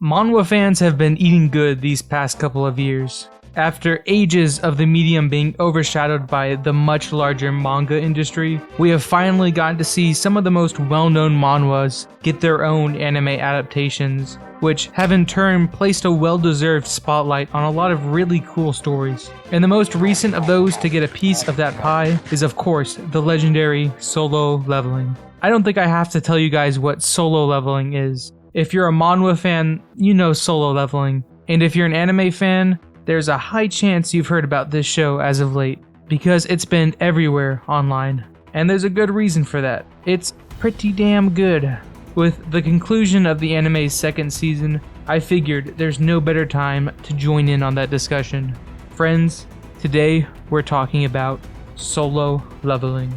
Manhwa fans have been eating good these past couple of years. After ages of the medium being overshadowed by the much larger manga industry, we have finally gotten to see some of the most well-known manhwas get their own anime adaptations, which have in turn placed a well-deserved spotlight on a lot of really cool stories. And the most recent of those to get a piece of that pie is of course the legendary Solo Leveling. I don't think I have to tell you guys what Solo Leveling is. If you're a manhwa fan, you know Solo Leveling, and if you're an anime fan, there's a high chance you've heard about this show as of late, because it's been everywhere online. And there's a good reason for that. It's pretty damn good. With the conclusion of the anime's second season, I figured there's no better time to join in on that discussion. Friends, today we're talking about Solo Leveling.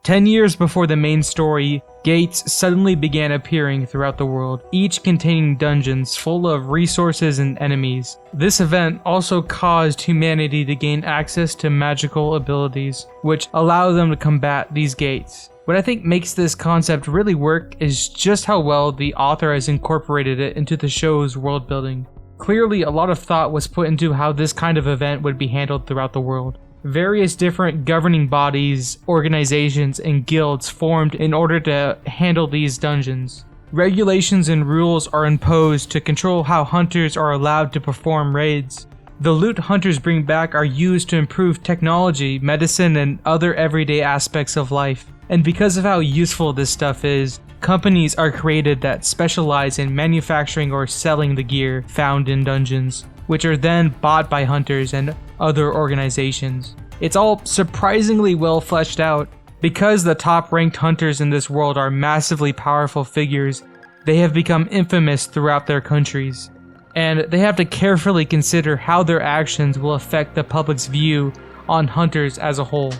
10 years before the main story, gates suddenly began appearing throughout the world, each containing dungeons full of resources and enemies. This event also caused humanity to gain access to magical abilities, which allow them to combat these gates. What I think makes this concept really work is just how well the author has incorporated it into the show's world building. Clearly, a lot of thought was put into how this kind of event would be handled throughout the world. Various different governing bodies, organizations, and guilds formed in order to handle these dungeons. Regulations and rules are imposed to control how hunters are allowed to perform raids. The loot hunters bring back are used to improve technology, medicine, and other everyday aspects of life. And because of how useful this stuff is, companies are created that specialize in manufacturing or selling the gear found in dungeons, which are then bought by hunters and other organizations. It's all surprisingly well fleshed out. Because the top ranked hunters in this world are massively powerful figures, they have become infamous throughout their countries, and they have to carefully consider how their actions will affect the public's view on hunters as a whole.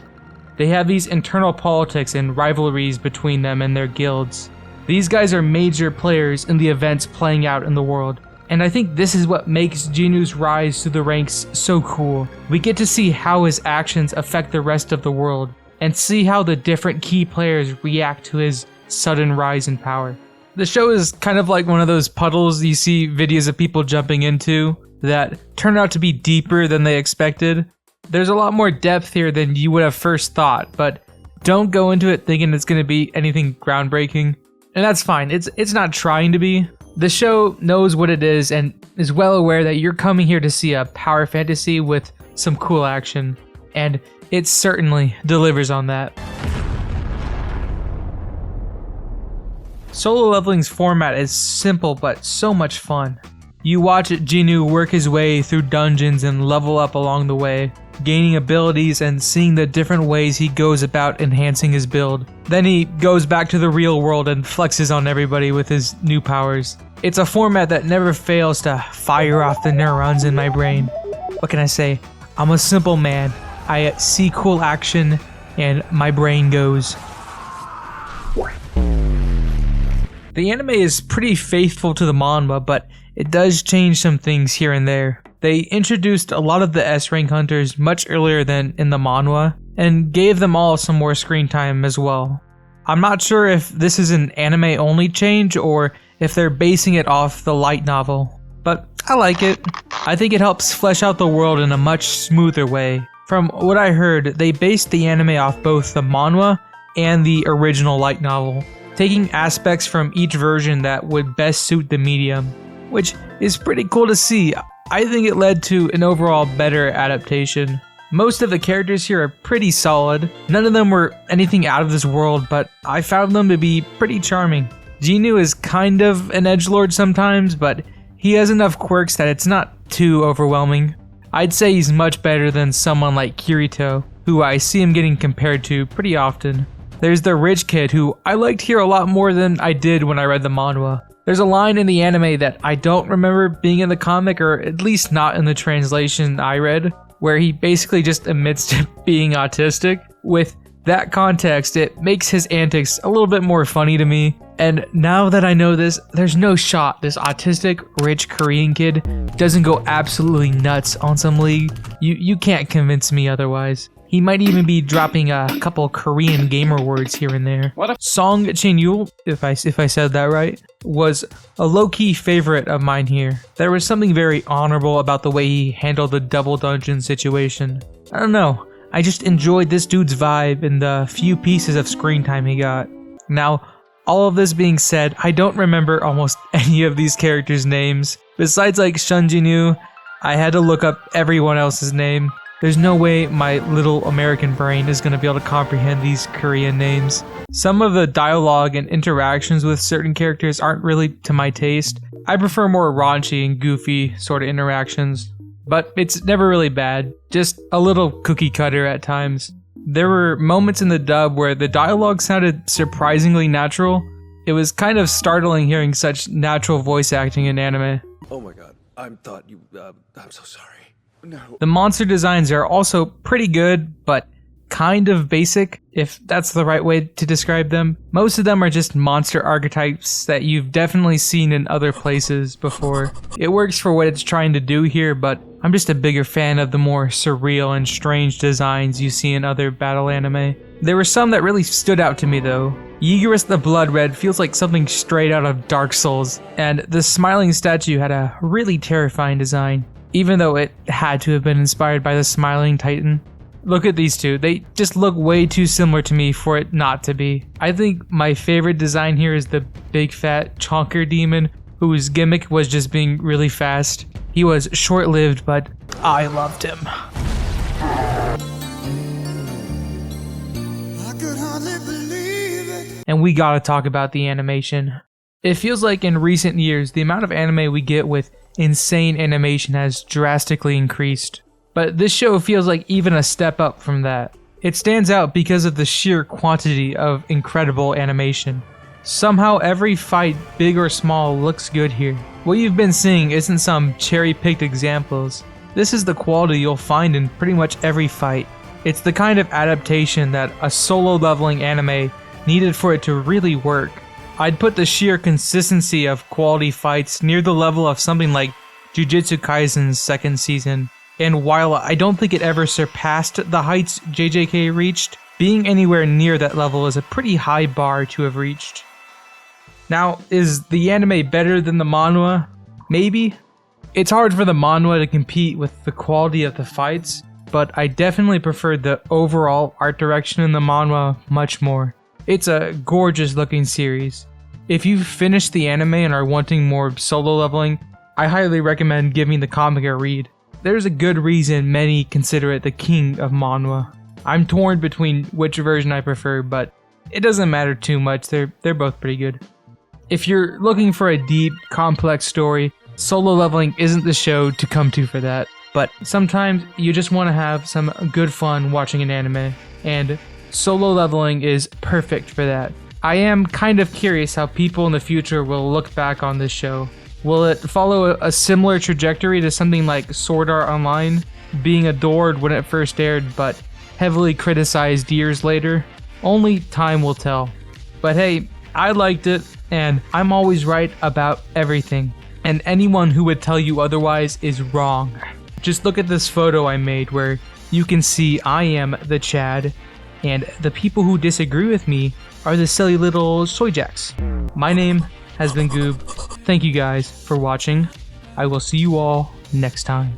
They have these internal politics and rivalries between them and their guilds. These guys are major players in the events playing out in the world. And I think this is what makes Jinu's rise through the ranks so cool. We get to see how his actions affect the rest of the world, and see how the different key players react to his sudden rise in power. The show is kind of like one of those puddles you see videos of people jumping into that turn out to be deeper than they expected. There's a lot more depth here than you would have first thought, but don't go into it thinking it's going to be anything groundbreaking. And that's fine, it's not trying to be. The show knows what it is and is well aware that you're coming here to see a power fantasy with some cool action, and it certainly delivers on that. Solo Leveling's format is simple but so much fun. You watch Jinu work his way through dungeons and level up along the way, gaining abilities and seeing the different ways he goes about enhancing his build. Then he goes back to the real world and flexes on everybody with his new powers. It's a format that never fails to fire off the neurons in my brain. What can I say? I'm a simple man. I see cool action and my brain goes. The anime is pretty faithful to the manga, but it does change some things here and there. They introduced a lot of the S-rank hunters much earlier than in the manhwa, and gave them all some more screen time as well. I'm not sure if this is an anime-only change or if they're basing it off the light novel, but I like it. I think it helps flesh out the world in a much smoother way. From what I heard, they based the anime off both the manhwa and the original light novel, taking aspects from each version that would best suit the medium, which is pretty cool to see. I think it led to an overall better adaptation. Most of the characters here are pretty solid. None of them were anything out of this world, but I found them to be pretty charming. Jinu is kind of an edgelord sometimes, but he has enough quirks that it's not too overwhelming. I'd say he's much better than someone like Kirito, who I see him getting compared to pretty often. There's the rich kid, who I liked here a lot more than I did when I read the manhwa. There's a line in the anime that I don't remember being in the comic, or at least not in the translation I read, where he basically just admits to being autistic. With that context, it makes his antics a little bit more funny to me. And now that I know this, there's no shot this autistic, rich Korean kid doesn't go absolutely nuts on some league. You can't convince me otherwise. He might even be dropping a couple Korean gamer words here and there. Song Chin-yul, if I said that right, was a low-key favorite of mine here. There was something very honorable about the way he handled the double dungeon situation. I don't know, I just enjoyed this dude's vibe and the few pieces of screen time he got. Now, all of this being said, I don't remember almost any of these characters' names. Besides like Shun Jin-woo, I had to look up everyone else's name. There's no way my little American brain is going to be able to comprehend these Korean names. Some of the dialogue and interactions with certain characters aren't really to my taste. I prefer more raunchy and goofy sort of interactions. But it's never really bad, just a little cookie cutter at times. There were moments in the dub where the dialogue sounded surprisingly natural. It was kind of startling hearing such natural voice acting in anime. Oh my god, I'm so sorry. No. The monster designs are also pretty good, but kind of basic, if that's the right way to describe them. Most of them are just monster archetypes that you've definitely seen in other places before. It works for what it's trying to do here, but I'm just a bigger fan of the more surreal and strange designs you see in other battle anime. There were some that really stood out to me though. Ygritte the Blood Red feels like something straight out of Dark Souls, and the smiling statue had a really terrifying design, even though it had to have been inspired by the Smiling Titan. Look at these two, they just look way too similar to me for it not to be. I think my favorite design here is the big fat chonker demon, whose gimmick was just being really fast. He was short-lived, but I loved him. And we gotta talk about the animation. It feels like in recent years, the amount of anime we get with insane animation has drastically increased. But this show feels like even a step up from that. It stands out because of the sheer quantity of incredible animation. Somehow every fight, big or small, looks good here. What you've been seeing isn't some cherry-picked examples. This is the quality you'll find in pretty much every fight. It's the kind of adaptation that a solo leveling anime needed for it to really work. I'd put the sheer consistency of quality fights near the level of something like Jujutsu Kaisen's second season. And while I don't think it ever surpassed the heights JJK reached, being anywhere near that level is a pretty high bar to have reached. Now, is the anime better than the manhwa? Maybe. It's hard for the manhwa to compete with the quality of the fights, but I definitely preferred the overall art direction in the manhwa much more. It's a gorgeous looking series. If you've finished the anime and are wanting more solo leveling, I highly recommend giving the comic a read. There's a good reason many consider it the king of manhwa. I'm torn between which version I prefer, but it doesn't matter too much, they're both pretty good. If you're looking for a deep, complex story, solo leveling isn't the show to come to for that. But sometimes you just want to have some good fun watching an anime, and solo leveling is perfect for that. I am kind of curious how people in the future will look back on this show. Will it follow a similar trajectory to something like Sword Art Online, being adored when it first aired but heavily criticized years later? Only time will tell. But hey, I liked it, and I'm always right about everything. And anyone who would tell you otherwise is wrong. Just look at this photo I made where you can see I am the Chad, and the people who disagree with me are the silly little soy jacks. My name has been Goob. Thank you guys for watching. I will see you all next time.